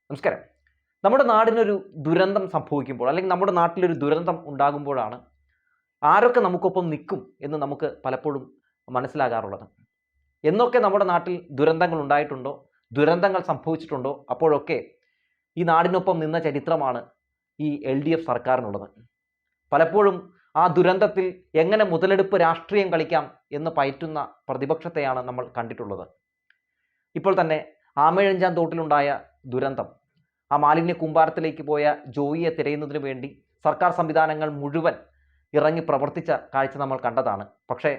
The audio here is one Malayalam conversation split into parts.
നമസ്കാരം. നമ്മുടെ നാടിനൊരു ദുരന്തം സംഭവിക്കുമ്പോൾ അല്ലെങ്കിൽ നമ്മുടെ നാട്ടിലൊരു ദുരന്തം ഉണ്ടാകുമ്പോഴാണ് ആരൊക്കെ നമുക്കൊപ്പം നിൽക്കും എന്ന് നമുക്ക് പലപ്പോഴും മനസ്സിലാകാറുള്ളത്. എന്നൊക്കെ നമ്മുടെ നാട്ടിൽ ദുരന്തങ്ങൾ ഉണ്ടായിട്ടുണ്ടോ, ദുരന്തങ്ങൾ സംഭവിച്ചിട്ടുണ്ടോ, അപ്പോഴൊക്കെ ഈ നാടിനൊപ്പം നിന്ന ചരിത്രമാണ് ഈ LDF സർക്കാരിനുള്ളത്. പലപ്പോഴും ആ ദുരന്തത്തിൽ എങ്ങനെ മുതലെടുപ്പ് രാഷ്ട്രീയം കളിക്കാം എന്ന് പയറ്റുന്ന പ്രതിപക്ഷത്തെയാണ് നമ്മൾ കണ്ടിട്ടുള്ളത്. ഇപ്പോൾ തന്നെ ആമയിഴഞ്ചാൻ തോട്ടിലുണ്ടായ ദുരന്തം, ആ മാലിന്യ കൂമ്പാരത്തിലേക്ക് പോയ ജോയിയെ തിരയുന്നതിന് വേണ്ടി സർക്കാർ സംവിധാനങ്ങൾ മുഴുവൻ ഇറങ്ങി പ്രവർത്തിച്ച കാഴ്ച നമ്മൾ കണ്ടതാണ്. പക്ഷേ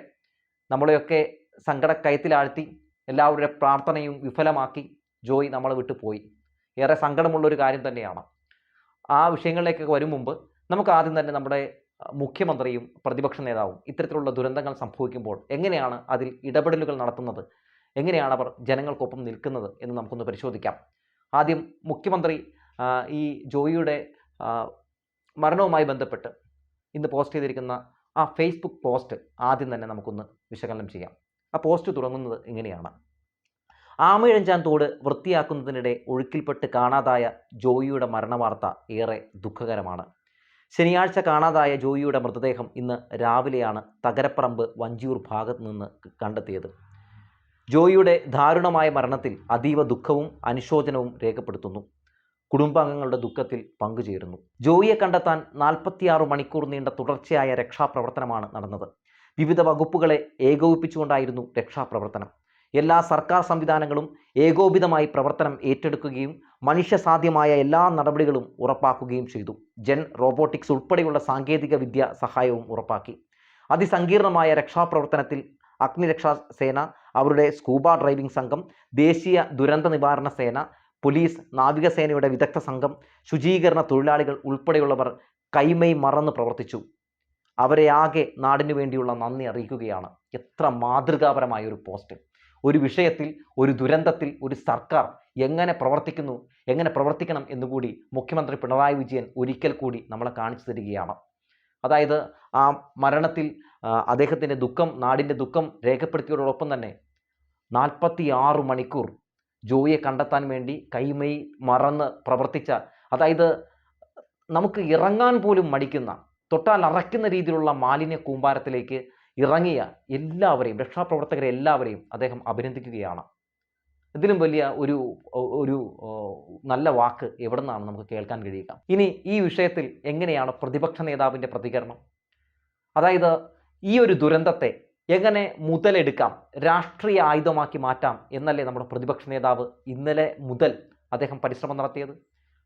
നമ്മളെയൊക്കെ സങ്കടക്കയത്തിലാഴ്ത്തി എല്ലാവരുടെ പ്രാർത്ഥനയും വിഫലമാക്കി ജോയി നമ്മളെ വിട്ടു പോയി. ഏറെ സങ്കടമുള്ളൊരു കാര്യം തന്നെയാണ്. ആ വിഷയങ്ങളിലേക്കൊക്കെ വരും മുമ്പ് നമുക്ക് ആദ്യം തന്നെ നമ്മുടെ മുഖ്യമന്ത്രിയും പ്രതിപക്ഷ നേതാവും ഇത്തരത്തിലുള്ള ദുരന്തങ്ങൾ സംഭവിക്കുമ്പോൾ എങ്ങനെയാണ് അതിൽ ഇടപെടലുകൾ നടത്തുന്നത്, എങ്ങനെയാണ് അവർ ജനങ്ങൾക്കൊപ്പം നിൽക്കുന്നത് എന്ന് നമുക്കൊന്ന് പരിശോധിക്കാം. ആദ്യം മുഖ്യമന്ത്രി ഈ ജോയിയുടെ മരണവുമായി ബന്ധപ്പെട്ട് ഇന്ന് പോസ്റ്റ് ചെയ്തിരിക്കുന്ന ആ ഫേസ്ബുക്ക് പോസ്റ്റ് ആദ്യം തന്നെ നമുക്കൊന്ന് വിശകലനം ചെയ്യാം. ആ പോസ്റ്റ് തുടങ്ങുന്നത് ഇങ്ങനെയാണ്: ആമയിഴഞ്ചാൻ തോട് വൃത്തിയാക്കുന്നതിനിടെ ഒഴുക്കിൽപ്പെട്ട് കാണാതായ ജോയിയുടെ മരണവാർത്ത ഏറെ ദുഃഖകരമാണ്. ശനിയാഴ്ച കാണാതായ ജോയിയുടെ മൃതദേഹം ഇന്ന് രാവിലെയാണ് തകരപ്പറമ്പ് വഞ്ചിയൂർ ഭാഗത്ത് നിന്ന് കണ്ടെത്തിയത്. ജോയിയുടെ ദാരുണമായ മരണത്തിൽ അതീവ ദുഃഖവും അനുശോചനവും രേഖപ്പെടുത്തുന്നു. കുടുംബാംഗങ്ങളുടെ ദുഃഖത്തിൽ പങ്കുചേരുന്നു. ജോയിയെ കണ്ടെത്താൻ 46 മണിക്കൂർ നീണ്ട തുടർച്ചയായ രക്ഷാപ്രവർത്തനമാണ് നടന്നത്. വിവിധ വകുപ്പുകളെ ഏകോപിപ്പിച്ചുകൊണ്ടായിരുന്നു രക്ഷാപ്രവർത്തനം. എല്ലാ സർക്കാർ സംവിധാനങ്ങളും ഏകോപിതമായി പ്രവർത്തനം ഏറ്റെടുക്കുകയും മനുഷ്യസാധ്യമായ എല്ലാ നടപടികളും ഉറപ്പാക്കുകയും ചെയ്തു. റോബോട്ടിക്സ് ഉൾപ്പെടെയുള്ള സാങ്കേതിക വിദ്യ സഹായവും ഉറപ്പാക്കി. അതിസങ്കീർണമായ രക്ഷാപ്രവർത്തനത്തിൽ അഗ്നിരക്ഷാ സേന, അവരുടെ സ്കൂബ ഡ്രൈവിംഗ് സംഘം, ദേശീയ ദുരന്ത നിവാരണ സേന, പോലീസ്, നാവികസേനയുടെ വിദഗ്ധ സംഘം, ശുചീകരണ തൊഴിലാളികൾ ഉൾപ്പെടെയുള്ളവർ കൈമൈ മറന്ന് പ്രവർത്തിച്ചു. അവരെ ആകെ നാടിനു വേണ്ടിയുള്ള നന്ദി അറിയിക്കുകയാണ്. എത്ര മാതൃകാപരമായ ഒരു പോസ്റ്റ്! ഒരു വിഷയത്തിൽ, ഒരു ദുരന്തത്തിൽ ഒരു സർക്കാർ എങ്ങനെ പ്രവർത്തിക്കുന്നു, എങ്ങനെ പ്രവർത്തിക്കണം എന്നുകൂടി മുഖ്യമന്ത്രി പിണറായി വിജയൻ ഒരിക്കൽ കൂടി നമ്മളെ കാണിച്ചു തരികയാണ്. അതായത് ആ മരണത്തിൽ അദ്ദേഹത്തിൻ്റെ ദുഃഖം, നാടിൻ്റെ ദുഃഖം രേഖപ്പെടുത്തിയതോടൊപ്പം തന്നെ 46 മണിക്കൂർ ജോയിയെ കണ്ടെത്താൻ വേണ്ടി കൈമൈ മറന്ന് പ്രവർത്തിച്ച, അതായത് നമുക്ക് ഇറങ്ങാൻ പോലും മടിക്കുന്ന, തൊട്ടാൽ അറയ്ക്കുന്ന രീതിയിലുള്ള മാലിന്യ കൂമ്പാരത്തിലേക്ക് ഇറങ്ങിയ എല്ലാവരെയും, രക്ഷാപ്രവർത്തകരെ എല്ലാവരെയും അദ്ദേഹം അഭിനന്ദിക്കുകയാണ്. ഇതിലും വലിയ ഒരു നല്ല വാക്ക് എവിടെ നിന്നാണ് നമുക്ക് കേൾക്കാൻ കഴിയുക? ഇനി ഈ വിഷയത്തിൽ എങ്ങനെയാണ് പ്രതിപക്ഷ നേതാവിൻ്റെ പ്രതികരണം? അതായത് ഈ ഒരു ദുരന്തത്തെ എങ്ങനെ മുതലെടുക്കാം, രാഷ്ട്രീയ ആയുധമാക്കി മാറ്റാം എന്നല്ലേ നമ്മുടെ പ്രതിപക്ഷ നേതാവ് ഇന്നലെ മുതൽ അദ്ദേഹം പരിശ്രമം നടത്തിയത്?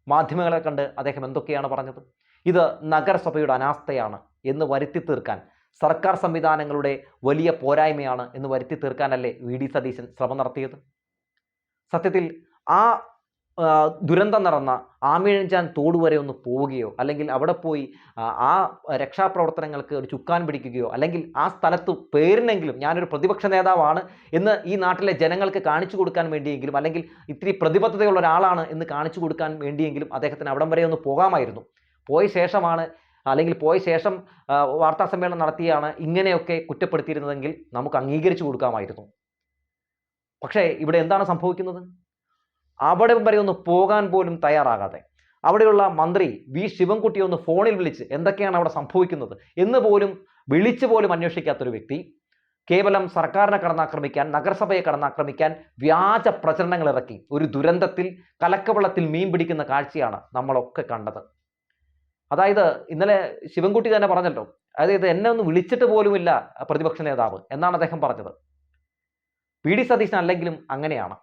മാധ്യമങ്ങളെ കണ്ട് അദ്ദേഹം എന്തൊക്കെയാണ് പറഞ്ഞത്? ഇത് നഗരസഭയുടെ അനാസ്ഥയാണ് എന്ന് വരുത്തി തീർക്കാൻ, സർക്കാർ സംവിധാനങ്ങളുടെ വലിയ പോരായ്മയാണ് എന്ന് വരുത്തി തീർക്കാനല്ലേ VD സതീശൻ ശ്രമം നടത്തിയത്? സത്യത്തിൽ ആ ദുരന്തം നടന്ന ആമയിഴഞ്ചാൻ തോട് വരെ ഒന്ന് പോവുകയോ, അല്ലെങ്കിൽ അവിടെ പോയി ആ രക്ഷാപ്രവർത്തനങ്ങൾക്ക് ഒരു ചുക്കാൻ പിടിക്കുകയോ, അല്ലെങ്കിൽ ആ സ്ഥലത്ത് പേരിനെങ്കിലും ഞാനൊരു പ്രതിപക്ഷ നേതാവാണ് എന്ന് ഈ നാട്ടിലെ ജനങ്ങൾക്ക് കാണിച്ചു കൊടുക്കാൻ വേണ്ടിയെങ്കിലും, അല്ലെങ്കിൽ ഇത്തിരി പ്രതിബദ്ധതയുള്ള ഒരാളാണ് എന്ന് കാണിച്ചു കൊടുക്കാൻ വേണ്ടിയെങ്കിലും അദ്ദേഹത്തിന് അവിടം വരെ ഒന്ന് പോകാമായിരുന്നു. പോയ ശേഷം വാർത്താ സമ്മേളനം നടത്തിയാണ് ഇങ്ങനെയൊക്കെ കുറ്റപ്പെടുത്തിയിരുന്നതെങ്കിൽ നമുക്ക് അംഗീകരിച്ചു കൊടുക്കാമായിരുന്നു. പക്ഷേ ഇവിടെ എന്താണ് സംഭവിക്കുന്നത്? അവിടെ വരെ ഒന്ന് പോകാൻ പോലും തയ്യാറാകാതെ, അവിടെയുള്ള മന്ത്രി ശിവൻകുട്ടി ഒന്ന് ഫോണിൽ വിളിച്ച് എന്തൊക്കെയാണ് അവിടെ സംഭവിക്കുന്നത് എന്ന് പോലും വിളിച്ചു പോലും അന്വേഷിക്കാത്തൊരു വ്യക്തി കേവലം സർക്കാരിനെ കടന്നാക്രമിക്കാൻ, നഗരസഭയെ കടന്നാക്രമിക്കാൻ വ്യാജ പ്രചരണങ്ങൾ ഇറക്കി ഒരു ദുരന്തത്തിൽ കലക്കവെള്ളത്തിൽ മീൻ പിടിക്കുന്ന കാഴ്ചയാണ് നമ്മളൊക്കെ കണ്ടത്. അതായത് ഇന്നലെ ശിവൻകുട്ടി തന്നെ പറഞ്ഞല്ലോ, അതായത് എന്നെ ഒന്ന് വിളിച്ചിട്ട് പോലുമില്ല പ്രതിപക്ഷ നേതാവ് എന്നാണ് അദ്ദേഹം പറഞ്ഞത്. VD സതീശൻ അല്ലെങ്കിലും അങ്ങനെയാണ്.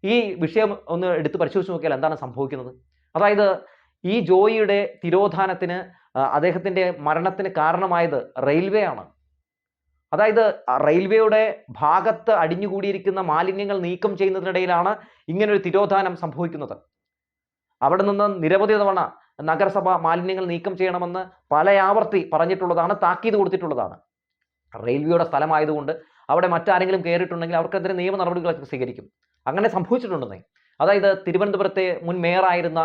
ഈ വിഷയം ഒന്ന് എടുത്ത് പരിശോധിച്ച് നോക്കിയാൽ എന്താണ് സംഭവിക്കുന്നത്? അതായത് ഈ ജോയിയുടെ തിരോധാനത്തിന്, അദ്ദേഹത്തിൻ്റെ മരണത്തിന് കാരണമായത് റെയിൽവേ ആണ്. അതായത് റെയിൽവേയുടെ ഭാഗത്ത് അടിഞ്ഞുകൂടിയിരിക്കുന്ന മാലിന്യങ്ങൾ നീക്കം ചെയ്യുന്നതിനിടയിലാണ് ഇങ്ങനൊരു തിരോധാനം സംഭവിക്കുന്നത്. അവിടെ നിന്ന് നിരവധി തവണ നഗരസഭ മാലിന്യങ്ങൾ നീക്കം ചെയ്യണമെന്ന് പല ആവർത്തി പറഞ്ഞിട്ടുള്ളതാണ്, താക്കീത് കൊടുത്തിട്ടുള്ളതാണ്. റെയിൽവേയുടെ സ്ഥലമായതുകൊണ്ട് അവിടെ മറ്റാരെങ്കിലും കയറിയിട്ടുണ്ടെങ്കിൽ അവർക്കെതിരെ നിയമ നടപടികളൊക്കെ സ്വീകരിക്കും. അങ്ങനെ സംഭവിച്ചിട്ടുണ്ടെന്നേ. അതായത് തിരുവനന്തപുരത്തെ മുൻ മേയറായിരുന്ന,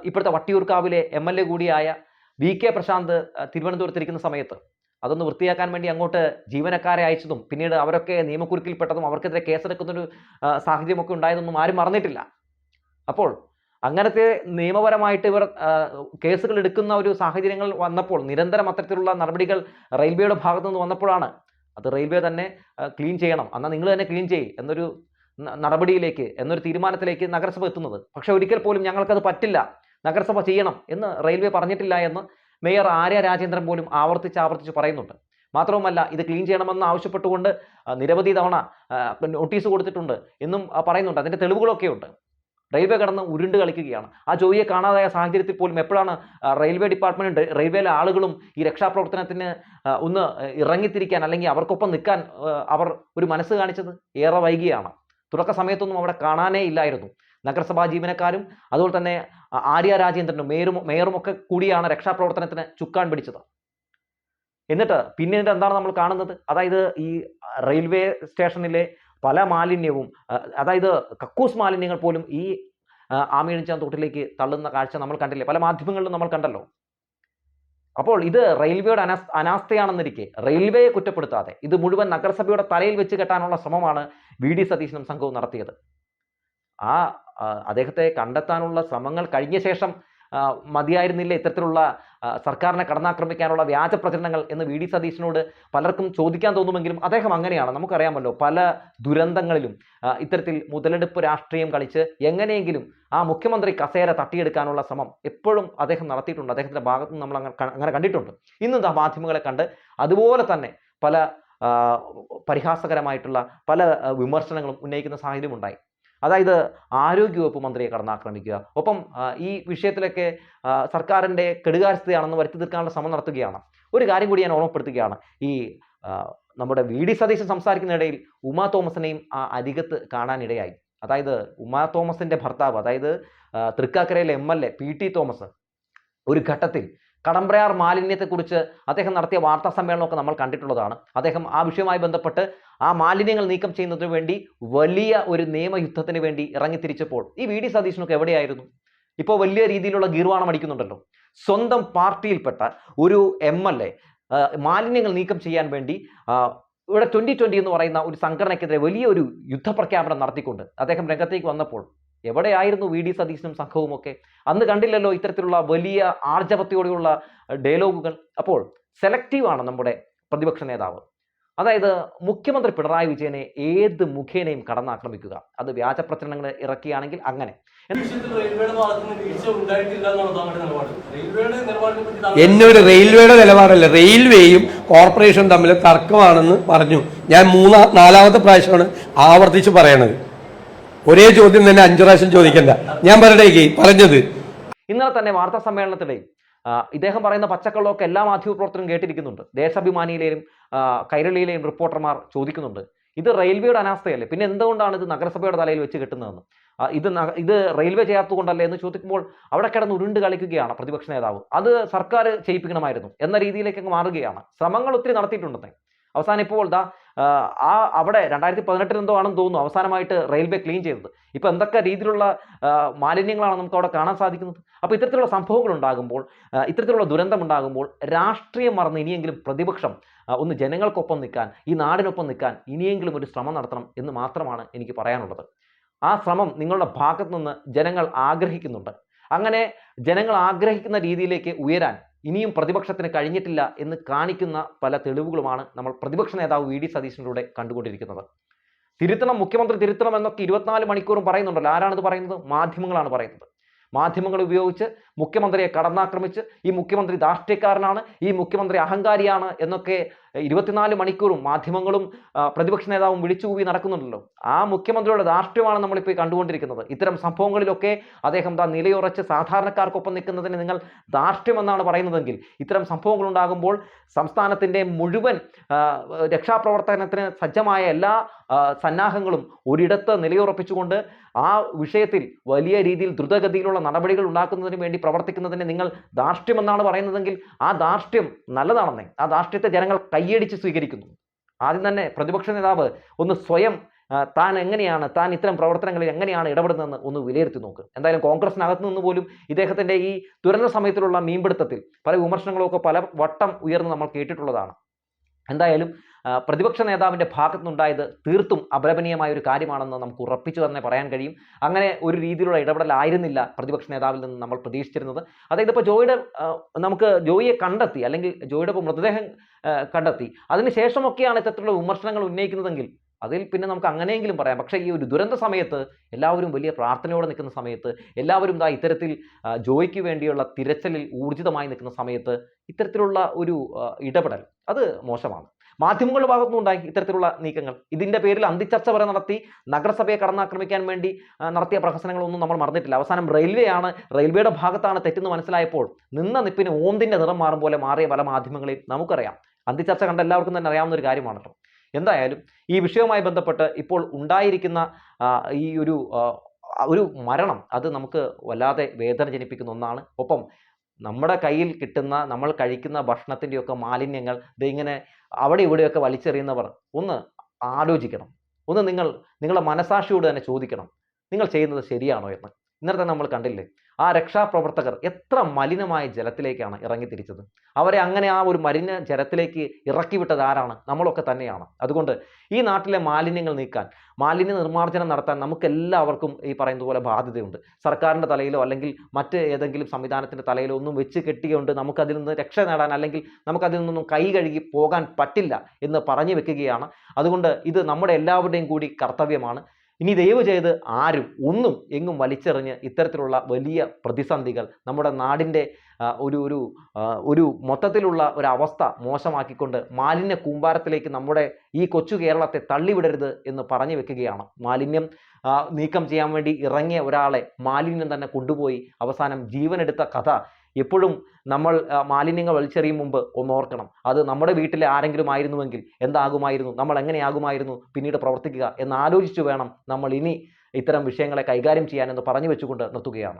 ഇപ്പോഴത്തെ വട്ടിയൂർക്കാവിലെ MLA കൂടിയായ VK പ്രശാന്ത് തിരുവനന്തപുരത്തിരിക്കുന്ന സമയത്ത് അതൊന്ന് വൃത്തിയാക്കാൻ വേണ്ടി അങ്ങോട്ട് ജീവനക്കാരെ അയച്ചതും പിന്നീട് അവരൊക്കെ നിയമക്കുരുക്കിൽപ്പെട്ടതും അവർക്കെതിരെ കേസെടുക്കുന്നൊരു സാഹചര്യമൊക്കെ ഉണ്ടായതൊന്നും ആരും മറന്നിട്ടില്ല. അപ്പോൾ അങ്ങനത്തെ നിയമപരമായിട്ട് ഇവർ കേസുകൾ എടുക്കുന്ന ഒരു സാഹചര്യങ്ങൾ വന്നപ്പോൾ, നിരന്തരം അത്തരത്തിലുള്ള നടപടികൾ റെയിൽവേയുടെ ഭാഗത്തു നിന്ന് വന്നപ്പോഴാണ് അത് റെയിൽവേ തന്നെ ക്ലീൻ ചെയ്യണം, എന്നാൽ നിങ്ങൾ തന്നെ ക്ലീൻ ചെയ്യ് എന്നൊരു നടപടിയിലേക്ക്, എന്നൊരു തീരുമാനത്തിലേക്ക് നഗരസഭ എത്തുന്നത്. പക്ഷേ ഒരിക്കൽ പോലും ഞങ്ങൾക്കത് പറ്റില്ല, നഗരസഭ ചെയ്യണം എന്ന് റെയിൽവേ പറഞ്ഞിട്ടില്ല എന്ന് മേയർ ആര്യ രാജേന്ദ്രൻ പോലും ആവർത്തിച്ച് പറയുന്നുണ്ട്. മാത്രവുമല്ല, ഇത് ക്ലീൻ ചെയ്യണമെന്ന് ആവശ്യപ്പെട്ടുകൊണ്ട് നിരവധി തവണ നോട്ടീസ് കൊടുത്തിട്ടുണ്ട് എന്നും പറയുന്നുണ്ട്. അതിൻ്റെ തെളിവുകളൊക്കെ ഉണ്ട്. റെയിൽവേ കടന്ന് ഉരുണ്ട് കളിക്കുകയാണ്. ആ ജോയിയെ കാണാതായ സാഹചര്യത്തിൽ പോലും എപ്പോഴാണ് റെയിൽവേ ഡിപ്പാർട്ട്മെൻറ്റ്, റെയിൽവേയിലെ ആളുകളും ഈ രക്ഷാപ്രവർത്തനത്തിന് ഒന്ന് ഇറങ്ങിത്തിരിക്കാൻ അല്ലെങ്കിൽ അവർക്കൊപ്പം നിൽക്കാൻ അവർ ഒരു മനസ്സ് കാണിച്ചത്? ഏറെ വൈകിയാണ്. തുടക്ക സമയത്തൊന്നും അവിടെ കാണാനേ ഇല്ലായിരുന്നു. നഗരസഭാ ജീവനക്കാരും അതുപോലെ തന്നെ ആര്യ രാജേന്ദ്രനും മേയറും ഒക്കെ കൂടിയാണ് രക്ഷാപ്രവർത്തനത്തിന് ചുക്കാൻ പിടിച്ചത്. എന്നിട്ട് പിന്നീട് എന്താണ് നമ്മൾ കാണുന്നത്? അതായത് ഈ റെയിൽവേ സ്റ്റേഷനിലെ പല മാലിന്യവും, അതായത് കക്കൂസ് മാലിന്യങ്ങൾ പോലും ഈ ആമയിഴഞ്ചാൻ തോട്ടിലേക്ക് തള്ളുന്ന കാഴ്ച നമ്മൾ കണ്ടില്ലേ? പല മാധ്യമങ്ങളിലും നമ്മൾ കണ്ടല്ലോ. അപ്പോൾ ഇത് റെയിൽവേയുടെ അനാസ്ഥയാണെന്നിരിക്കെ റെയിൽവേയെ കുറ്റപ്പെടുത്താതെ ഇത് മുഴുവൻ നഗരസഭയുടെ തലയിൽ വെച്ച് കെട്ടാനുള്ള ശ്രമമാണ് വി ഡി സതീശനും സംഘവും നടത്തിയത്. അദ്ദേഹത്തെ കണ്ടെത്താനുള്ള ശ്രമങ്ങൾ കഴിഞ്ഞ ശേഷം മതിയായിരുന്നില്ല ഇത്തരത്തിലുള്ള സർക്കാരിനെ കടന്നാക്രമിക്കാനുള്ള വ്യാജ പ്രചരണങ്ങൾ എന്ന് വി ഡി സതീശനോട് പലർക്കും ചോദിക്കാൻ തോന്നുമെങ്കിലും അദ്ദേഹം അങ്ങനെയാണ്. നമുക്കറിയാമല്ലോ, പല ദുരന്തങ്ങളിലും ഇത്തരത്തിൽ മുതലെടുപ്പ് രാഷ്ട്രീയം കളിച്ച് എങ്ങനെയെങ്കിലും ആ മുഖ്യമന്ത്രി കസേര തട്ടിയെടുക്കാനുള്ള ശ്രമം എപ്പോഴും അദ്ദേഹം നടത്തിയിട്ടുണ്ട്. അദ്ദേഹത്തിൻ്റെ ഭാഗത്ത് നിന്ന് നമ്മൾ അങ്ങനെ കണ്ടിട്ടുണ്ട്. ഇന്നും മാധ്യമങ്ങളെ കണ്ട് അതുപോലെ തന്നെ പല പരിഹാസകരമായിട്ടുള്ള പല വിമർശനങ്ങളും ഉന്നയിക്കുന്ന സാഹചര്യം ഉണ്ടായി. അതായത് ആരോഗ്യവകുപ്പ് മന്ത്രിയെ കടന്നാക്രമിക്കുക, ഒപ്പം ഈ വിഷയത്തിലൊക്കെ സർക്കാരിൻ്റെ കെടുകാര്യസ്ഥതയാണെന്ന് വരുത്തി തീർക്കാനുള്ള ശ്രമം നടത്തുകയാണ്. ഒരു കാര്യം കൂടി ഞാൻ ഓർമ്മപ്പെടുത്തുകയാണ്. ഈ നമ്മുടെ വി ഡി സതീശൻ സംസാരിക്കുന്നതിനിടയിൽ ഉമാ തോമസിനെയും ആ അരികത്ത് കാണാനിടയായി. അതായത് ഉമാ തോമസിൻ്റെ ഭർത്താവ്, അതായത് തൃക്കാക്കരയിലെ MLA PT തോമസ് ഒരു ഘട്ടത്തിൽ കടമ്പ്രയാർ മാലിന്യത്തെക്കുറിച്ച് അദ്ദേഹം നടത്തിയ വാർത്താ സമ്മേളനമൊക്കെ നമ്മൾ കണ്ടിട്ടുള്ളതാണ്. അദ്ദേഹം ആ വിഷയവുമായി ബന്ധപ്പെട്ട് ആ മാലിന്യങ്ങൾ നീക്കം ചെയ്യുന്നതിന് വേണ്ടി വലിയ ഒരു നിയമയുദ്ധത്തിന് വേണ്ടി ഇറങ്ങിത്തിരിച്ചപ്പോൾ ഈ വി ഡി സതീശനൊക്കെ എവിടെയായിരുന്നു? ഇപ്പോൾ വലിയ രീതിയിലുള്ള ഗീർവാണം അടിക്കുന്നുണ്ടല്ലോ. സ്വന്തം പാർട്ടിയിൽപ്പെട്ട ഒരു MLA മാലിന്യങ്ങൾ നീക്കം ചെയ്യാൻ വേണ്ടി ഇവിടെ 2020 എന്ന് പറയുന്ന ഒരു സംഘടനയ്ക്കെതിരെ വലിയൊരു യുദ്ധപ്രഖ്യാപനം നടത്തിക്കൊണ്ട് അദ്ദേഹം രംഗത്തേക്ക് വന്നപ്പോൾ എവിടെയായിരുന്നു വി ഡി സതീശനും സംഘവുമൊക്കെ? അന്ന് കണ്ടില്ലല്ലോ ഇത്തരത്തിലുള്ള വലിയ ആർജവത്തോടെയുള്ള ഡയലോഗുകൾ. അപ്പോൾ സെലക്റ്റീവാണ് നമ്മുടെ പ്രതിപക്ഷ നേതാവ്. അതായത് മുഖ്യമന്ത്രി പിണറായി വിജയനെ ഏത് മുഖേനയും കടന്നാക്രമിക്കുക. അത് വ്യാജ പ്രചരണങ്ങൾ ഇറക്കിയാണെങ്കിൽ അങ്ങനെ. എന്നൊരു റെയിൽവേയുടെ നിലപാടല്ല, റെയിൽവേയും കോർപ്പറേഷനും തമ്മിൽ തർക്കമാണെന്ന് പറഞ്ഞു. ഞാൻ നാലാമത്തെ പ്രാവശ്യമാണ് ആവർത്തിച്ച് പറയണത്. ഒരേ ചോദ്യം തന്നെ 5 പ്രാവശ്യം ചോദിക്കണ്ട. ഞാൻ പറഞ്ഞത് ഇന്നലെ തന്നെ വാർത്താ സമ്മേളനത്തിലെയും ഇദ്ദേഹം പറയുന്ന പച്ചക്കള്ളമൊക്കെ എല്ലാ മാധ്യമപ്രവർത്തകരും കേട്ടിരിക്കുന്നുണ്ട്. ദേശാഭിമാനിയിലെയും കൈരളിയിലെയും റിപ്പോർട്ടർമാർ ചോദിക്കുന്നുണ്ട്, ഇത് റെയിൽവേയുടെ അനാസ്ഥയല്ലേ, പിന്നെ എന്തുകൊണ്ടാണ് ഇത് നഗരസഭയുടെ തലയിൽ വെച്ച് കിട്ടുന്നതെന്ന്, ഇത് റെയിൽവേ ചെയ്യാത്തതുകൊണ്ടല്ലേ എന്ന് ചോദിക്കുമ്പോൾ അവിടെ കിടന്ന് ഉരുണ്ട് കളിക്കുകയാണ് പ്രതിപക്ഷ നേതാവ്. അത് സർക്കാർ ചെയ്യിപ്പിക്കണമായിരുന്നു എന്ന രീതിയിലേക്ക് അങ്ങ് മാറുകയാണ്. ശ്രമങ്ങൾ ഒത്തിരി നടത്തിയിട്ടുണ്ടെന്നേ. അവസാനം ഇപ്പോൾ അവിടെ 2018 എന്തോ ആണെന്ന് തോന്നുന്നു അവസാനമായിട്ട് റെയിൽവേ ക്ലീൻ ചെയ്തത്. ഇപ്പൊ എന്തൊക്കെ രീതിയിലുള്ള മാലിന്യങ്ങളാണ് നമുക്ക് അവിടെ കാണാൻ സാധിക്കുന്നത്. അപ്പോൾ ഇത്തരത്തിലുള്ള സംഭവങ്ങൾ ഉണ്ടാകുമ്പോൾ, ഇത്തരത്തിലുള്ള ദുരന്തം ഉണ്ടാകുമ്പോൾ രാഷ്ട്രീയം മറന്ന് ഇനിയെങ്കിലും പ്രതിപക്ഷം ഒന്ന് ജനങ്ങൾക്കൊപ്പം നിൽക്കാൻ, ഈ നാടിനൊപ്പം നിൽക്കാൻ ഇനിയെങ്കിലും ഒരു ശ്രമം നടത്തണം എന്ന് മാത്രമാണ് എനിക്ക് പറയാനുള്ളത്. ആ ശ്രമം നിങ്ങളുടെ ഭാഗത്തു നിന്ന് ജനങ്ങൾ ആഗ്രഹിക്കുന്നുണ്ട്. അങ്ങനെ ജനങ്ങൾ ആഗ്രഹിക്കുന്ന രീതിയിലേക്ക് ഉയരാൻ ഇനിയും പ്രതിപക്ഷത്തിന് കഴിഞ്ഞിട്ടില്ല എന്ന് കാണിക്കുന്ന പല തെളിവുകളുമാണ് നമ്മൾ പ്രതിപക്ഷ നേതാവ് വി ഡി സതീശനിലൂടെ കണ്ടുകൊണ്ടിരിക്കുന്നത്. തിരുത്തണം, മുഖ്യമന്ത്രി തിരുത്തണം എന്നൊക്കെ 24 മണിക്കൂറും പറയുന്നുണ്ടല്ലോ. ആരാണിത് പറയുന്നത്? മാധ്യമങ്ങളാണ് പറയുന്നത്. മാധ്യമങ്ങൾ ഉപയോഗിച്ച് മുഖ്യമന്ത്രിയെ കടന്നാക്രമിച്ച് ഈ മുഖ്യമന്ത്രി ധാർഷ്ട്യക്കാരനാണ്, ഈ മുഖ്യമന്ത്രി അഹങ്കാരിയാണ് എന്നൊക്കെ 24 മണിക്കൂറും മാധ്യമങ്ങളും പ്രതിപക്ഷ നേതാവും വിളിച്ചുകൂവി നടക്കുന്നുണ്ടല്ലോ. ആ മുഖ്യമന്ത്രിയുടെ ധാർഷ്ട്യമാണ് നമ്മളിപ്പോൾ കണ്ടുകൊണ്ടിരിക്കുന്നത്. ഇത്തരം സംഭവങ്ങളിലൊക്കെ അദ്ദേഹം നിലയുറച്ച് സാധാരണക്കാർക്കൊപ്പം നിൽക്കുന്നതിന് നിങ്ങൾ ധാർഷ്ട്യമെന്നാണ് പറയുന്നതെങ്കിൽ, ഇത്തരം സംഭവങ്ങൾ ഉണ്ടാകുമ്പോൾ സംസ്ഥാനത്തിൻ്റെ മുഴുവൻ രക്ഷാപ്രവർത്തനത്തിന് സജ്ജമായ എല്ലാ സന്നാഹങ്ങളും ഒരിടത്ത് നിലയുറപ്പിച്ചുകൊണ്ട് ആ വിഷയത്തിൽ വലിയ രീതിയിൽ ദ്രുതഗതിയിലുള്ള നടപടികൾ ഉണ്ടാക്കുന്നതിന് വേണ്ടി പ്രവർത്തിക്കുന്നതിന് നിങ്ങൾ ധാർഷ്ട്യമെന്നാണ് പറയുന്നതെങ്കിൽ ആ ധാർഷ്ട്യം നല്ലതാണെന്നേ. ആ ധാർഷ്ട്യത്തെ ജനങ്ങൾ കയ്യടിച്ച് സ്വീകരിക്കുന്നു. ആദ്യം തന്നെ പ്രതിപക്ഷ നേതാവ് ഒന്ന് സ്വയം താൻ ഇത്തരം പ്രവർത്തനങ്ങളിൽ എങ്ങനെയാണ് ഇടപെടുന്നതെന്ന് ഒന്ന് വിലയിരുത്തി നോക്ക്. എന്തായാലും കോൺഗ്രസിനകത്ത് നിന്ന് പോലും ഇദ്ദേഹത്തിൻ്റെ ഈ ദുരന്ത സമയത്തിലുള്ള മീൻപിടുത്തത്തിൽ പല വിമർശനങ്ങളൊക്കെ പല വട്ടം ഉയർന്ന് നമ്മൾ കേട്ടിട്ടുള്ളതാണ്. എന്തായാലും പ്രതിപക്ഷ നേതാവിൻ്റെ ഭാഗത്തുനിന്നുണ്ടായത് തീർത്തും അപലപനീയമായ ഒരു കാര്യമാണെന്ന് നമുക്ക് ഉറപ്പിച്ചു തന്നെ പറയാൻ കഴിയും. അങ്ങനെ ഒരു രീതിയിലുള്ള ഇടപെടലായിരുന്നില്ല പ്രതിപക്ഷ നേതാവിൽ നിന്ന് നമ്മൾ പ്രതീക്ഷിച്ചിരുന്നത്. അതായത് ഇപ്പോൾ നമുക്ക് ജോയിയെ കണ്ടെത്തി, അല്ലെങ്കിൽ ജോയിയുടെ മൃതദേഹം കണ്ടെത്തി, അതിനുശേഷമൊക്കെയാണ് ഇത്തരത്തിലുള്ള വിമർശനങ്ങൾ ഉന്നയിക്കുന്നതെങ്കിൽ അതിൽ പിന്നെ നമുക്ക് അങ്ങനെയെങ്കിലും പറയാം. പക്ഷേ ഈ ഒരു ദുരന്ത സമയത്ത് എല്ലാവരും വലിയ പ്രാർത്ഥനയോടെ നിൽക്കുന്ന സമയത്ത്, എല്ലാവരും ഇത്തരത്തിൽ ജോയിക്ക് വേണ്ടിയുള്ള തിരച്ചിലിൽ ഊർജിതമായി നിൽക്കുന്ന സമയത്ത് ഇത്തരത്തിലുള്ള ഒരു ഇടപെടൽ അത് മോശമാണ്. മാധ്യമങ്ങളുടെ ഭാഗത്തുനിന്നുണ്ടായി ഇത്തരത്തിലുള്ള നീക്കങ്ങൾ. ഇതിൻ്റെ പേരിൽ അന്തിച്ചർച്ച വരെ നടത്തി, നഗരസഭയെ കടന്നാക്രമിക്കാൻ വേണ്ടി നടത്തിയ പ്രഹസനങ്ങളൊന്നും നമ്മൾ മറന്നിട്ടില്ല. അവസാനം റെയിൽവേയുടെ ഭാഗത്താണ് തെറ്റെന്ന് മനസ്സിലായപ്പോൾ നിന്ന നിപ്പിന് ഓന്തിൻ്റെ നിറം മാറും പോലെ മാറിയ പല മാധ്യമങ്ങളെയും നമുക്കറിയാം. അന്തിച്ചർച്ച കണ്ട എല്ലാവർക്കും തന്നെ അറിയാവുന്ന ഒരു കാര്യമാണല്ലോ. എന്തായാലും ഈ വിഷയവുമായി ബന്ധപ്പെട്ട് ഇപ്പോൾ ഉണ്ടായിരിക്കുന്ന ഈ ഒരു മരണം അത് നമുക്ക് വല്ലാതെ വേദന ജനിപ്പിക്കുന്ന ഒന്നാണ്. ഒപ്പം നമ്മുടെ കയ്യിൽ കിട്ടുന്ന, നമ്മൾ കഴിക്കുന്ന ഭക്ഷണത്തിൻ്റെയൊക്കെ മാലിന്യങ്ങൾ ഇങ്ങനെ അവിടെ ഇവിടെയൊക്കെ വലിച്ചെറിയുന്നവർ ഒന്ന് ആലോചിക്കണം. ഒന്ന് നിങ്ങളുടെ മനസാക്ഷിയോട് തന്നെ ചോദിക്കണം, നിങ്ങൾ ചെയ്യുന്നത് ശരിയാണോ എന്ന്. ഇന്നലെ തന്നെ നമ്മൾ കണ്ടില്ലേ, ആ രക്ഷാപ്രവർത്തകർ എത്ര മലിനമായ ജലത്തിലേക്കാണ് ഇറങ്ങിത്തിരിച്ചത്. അവരെ അങ്ങനെ ആ ഒരു മലിന ജലത്തിലേക്ക് ഇറക്കി വിട്ടത് ആരാണ്? നമ്മളൊക്കെ തന്നെയാണ്. അതുകൊണ്ട് ഈ നാട്ടിലെ മാലിന്യങ്ങൾ നീക്കാൻ, മാലിന്യ നിർമ്മാർജ്ജനം നടത്താൻ നമുക്കെല്ലാവർക്കും ഈ പറയുന്നത് പോലെ ബാധ്യതയുണ്ട്. സർക്കാരിൻ്റെ തലയിലോ അല്ലെങ്കിൽ മറ്റ് ഏതെങ്കിലും സംവിധാനത്തിൻ്റെ തലയിലോ ഒന്നും വെച്ച് കെട്ടിയുകൊണ്ട് നമുക്കതിൽ നിന്ന് രക്ഷ നേടാൻ, അല്ലെങ്കിൽ നമുക്കതിൽ നിന്നൊന്നും കൈ കഴുകി പോകാൻ പറ്റില്ല എന്ന് പറഞ്ഞു വെക്കുകയാണ്. അതുകൊണ്ട് ഇത് നമ്മുടെ എല്ലാവരുടെയും കൂടി കർത്തവ്യമാണ്. ഇനി ദയവ് ചെയ്ത് ആരും ഒന്നും എങ്ങും വലിച്ചെറിഞ്ഞ് ഇത്തരത്തിലുള്ള വലിയ പ്രതിസന്ധികൾ, നമ്മുടെ നാടിൻ്റെ ഒരു മൊത്തത്തിലുള്ള ഒരവസ്ഥ മോശമാക്കിക്കൊണ്ട് മാലിന്യ കൂമ്പാരത്തിലേക്ക് നമ്മുടെ ഈ കൊച്ചു കേരളത്തെ തള്ളിവിടരുത് എന്ന് പറഞ്ഞു വെക്കുകയാണ്. മാലിന്യം നീക്കം ചെയ്യാൻ വേണ്ടി ഇറങ്ങിയ ഒരാളെ മാലിന്യം തന്നെ കൊണ്ടുപോയി അവസാനം ജീവനെടുത്ത കഥ എപ്പോഴും നമ്മൾ മാലിന്യങ്ങൾ വലിച്ചെറിയും മുമ്പ് ഒന്ന് ഓർക്കണം. അത് നമ്മുടെ വീട്ടിലെ ആരെങ്കിലും ആയിരുന്നുവെങ്കിൽ എന്താകുമായിരുന്നു, നമ്മൾ എങ്ങനെയാകുമായിരുന്നു പിന്നീട് പ്രവർത്തിക്കുക എന്നാലോചിച്ചു വേണം നമ്മൾ ഇനി ഇത്തരം വിഷയങ്ങളെ കൈകാര്യം ചെയ്യാനെന്ന് പറഞ്ഞു വെച്ചുകൊണ്ട് നിർത്തുകയാണ്.